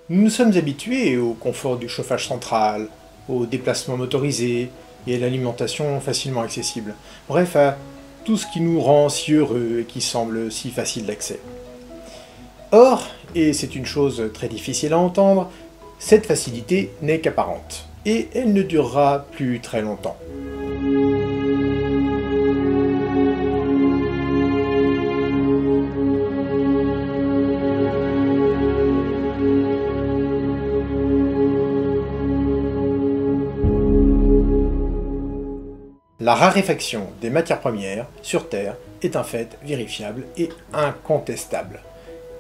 Nous nous sommes habitués au confort du chauffage central, aux déplacements motorisés et à l'alimentation facilement accessible. Bref, à tout ce qui nous rend si heureux et qui semble si facile d'accès. Or, et c'est une chose très difficile à entendre, cette facilité n'est qu'apparente, et elle ne durera plus très longtemps. La raréfaction des matières premières sur Terre est un fait vérifiable et incontestable.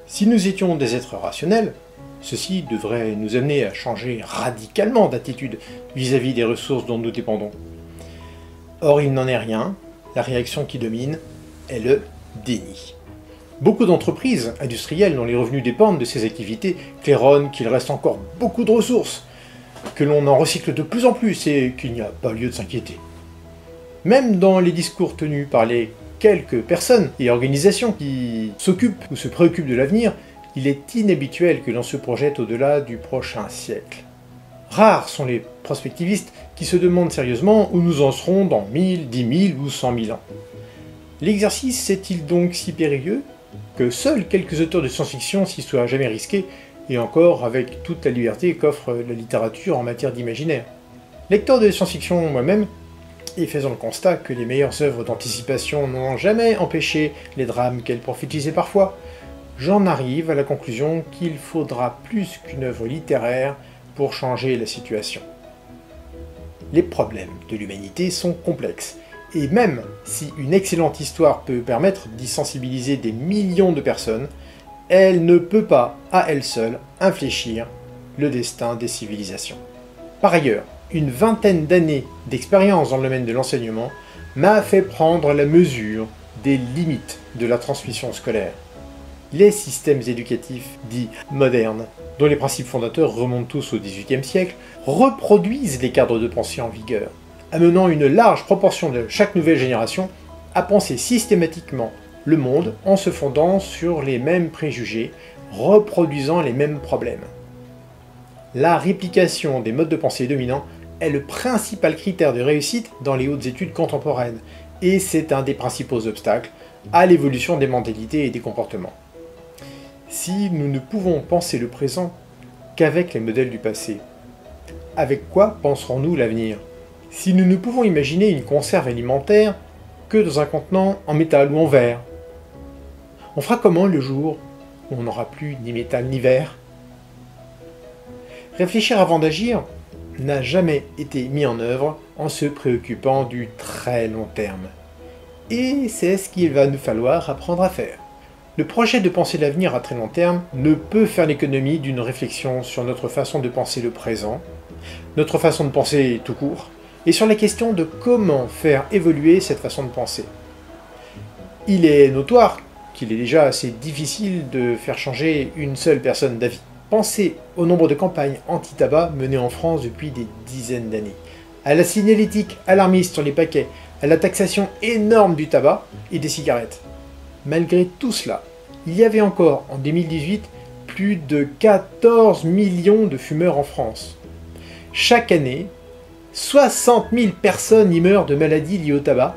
Si nous étions des êtres rationnels, ceci devrait nous amener à changer radicalement d'attitude vis-à-vis des ressources dont nous dépendons. Or, il n'en est rien, la réaction qui domine est le déni. Beaucoup d'entreprises industrielles dont les revenus dépendent de ces activités claironnent qu'il reste encore beaucoup de ressources, que l'on en recycle de plus en plus et qu'il n'y a pas lieu de s'inquiéter. Même dans les discours tenus par les quelques personnes et organisations qui s'occupent ou se préoccupent de l'avenir, il est inhabituel que l'on se projette au-delà du prochain siècle. Rares sont les prospectivistes qui se demandent sérieusement où nous en serons dans 1000, 10 000 ou 100 000 ans. L'exercice est-il donc si périlleux que seuls quelques auteurs de science-fiction s'y soient jamais risqués, et encore avec toute la liberté qu'offre la littérature en matière d'imaginaire. Lecteur de science-fiction moi-même, et faisant le constat que les meilleures œuvres d'anticipation n'ont jamais empêché les drames qu'elles prophétisaient parfois, j'en arrive à la conclusion qu'il faudra plus qu'une œuvre littéraire pour changer la situation. Les problèmes de l'humanité sont complexes, et même si une excellente histoire peut permettre d'y sensibiliser des millions de personnes, elle ne peut pas, à elle seule, infléchir le destin des civilisations. Par ailleurs, une vingtaine d'années d'expérience dans le domaine de l'enseignement m'a fait prendre la mesure des limites de la transmission scolaire. Les systèmes éducatifs dits modernes, dont les principes fondateurs remontent tous au XVIIIe siècle, reproduisent les cadres de pensée en vigueur, amenant une large proportion de chaque nouvelle génération à penser systématiquement le monde en se fondant sur les mêmes préjugés, reproduisant les mêmes problèmes. La réplication des modes de pensée dominants est le principal critère de réussite dans les hautes études contemporaines, et c'est un des principaux obstacles à l'évolution des mentalités et des comportements. Si nous ne pouvons penser le présent qu'avec les modèles du passé, avec quoi penserons-nous l'avenir? Si nous ne pouvons imaginer une conserve alimentaire que dans un contenant en métal ou en verre, on fera comment le jour où on n'aura plus ni métal ni verre? Réfléchir avant d'agir n'a jamais été mis en œuvre en se préoccupant du très long terme. Et c'est ce qu'il va nous falloir apprendre à faire. Le projet de penser l'avenir à très long terme ne peut faire l'économie d'une réflexion sur notre façon de penser le présent, notre façon de penser tout court, et sur la question de comment faire évoluer cette façon de penser. Il est notoire qu'il est déjà assez difficile de faire changer une seule personne d'avis. Pensez au nombre de campagnes anti-tabac menées en France depuis des dizaines d'années, à la signalétique alarmiste sur les paquets, à la taxation énorme du tabac et des cigarettes. Malgré tout cela, il y avait encore en 2018 plus de 14 millions de fumeurs en France. Chaque année, 60 000 personnes y meurent de maladies liées au tabac,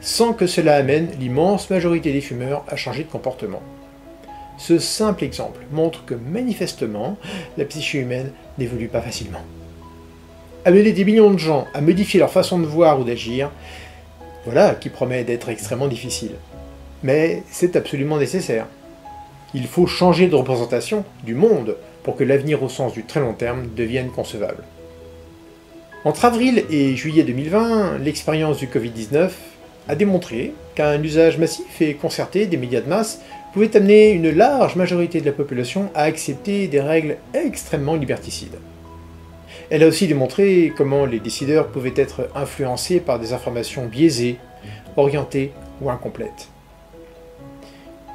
sans que cela amène l'immense majorité des fumeurs à changer de comportement. Ce simple exemple montre que manifestement, la psyché humaine n'évolue pas facilement. Amener des millions de gens à modifier leur façon de voir ou d'agir, voilà qui promet d'être extrêmement difficile. Mais c'est absolument nécessaire. Il faut changer de représentation du monde pour que l'avenir au sens du très long terme devienne concevable. Entre avril et juillet 2020, l'expérience du Covid-19 a démontré qu'un usage massif et concerté des médias de masse pouvait amener une large majorité de la population à accepter des règles extrêmement liberticides. Elle a aussi démontré comment les décideurs pouvaient être influencés par des informations biaisées, orientées ou incomplètes.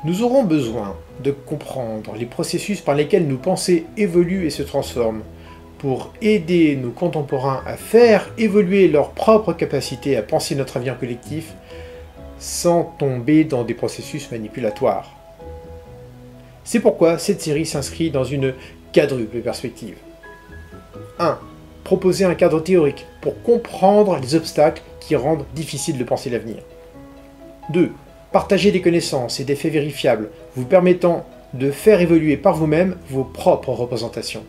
Nous aurons besoin de comprendre les processus par lesquels nos pensées évoluent et se transforment, pour aider nos contemporains à faire évoluer leur propre capacité à penser notre avenir collectif sans tomber dans des processus manipulatoires. C'est pourquoi cette série s'inscrit dans une quadruple perspective. 1. Proposer un cadre théorique pour comprendre les obstacles qui rendent difficile de penser l'avenir. 2. Partager des connaissances et des faits vérifiables, vous permettant de faire évoluer par vous-même vos propres représentations.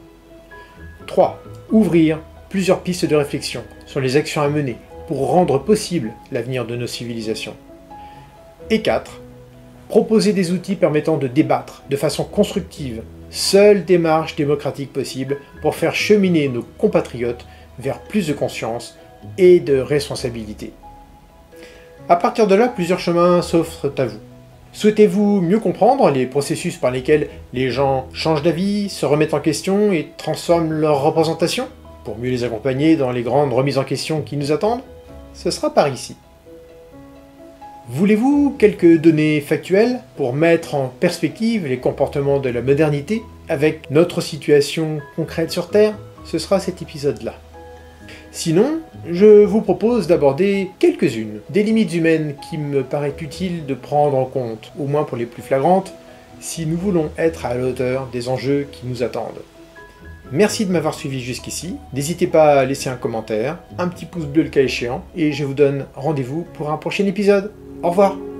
3. Ouvrir plusieurs pistes de réflexion sur les actions à mener pour rendre possible l'avenir de nos civilisations. Et 4. Proposer des outils permettant de débattre de façon constructive, seule démarche démocratique possible pour faire cheminer nos compatriotes vers plus de conscience et de responsabilité. À partir de là, plusieurs chemins s'offrent à vous. Souhaitez-vous mieux comprendre les processus par lesquels les gens changent d'avis, se remettent en question et transforment leur représentation, pour mieux les accompagner dans les grandes remises en question qui nous attendent? Ce sera par ici. Voulez-vous quelques données factuelles pour mettre en perspective les comportements de la modernité avec notre situation concrète sur Terre? Ce sera cet épisode-là. Sinon, je vous propose d'aborder quelques-unes des limites humaines qui me paraît utile de prendre en compte, au moins pour les plus flagrantes, si nous voulons être à la hauteur des enjeux qui nous attendent. Merci de m'avoir suivi jusqu'ici, n'hésitez pas à laisser un commentaire, un petit pouce bleu le cas échéant, et je vous donne rendez-vous pour un prochain épisode. Au revoir!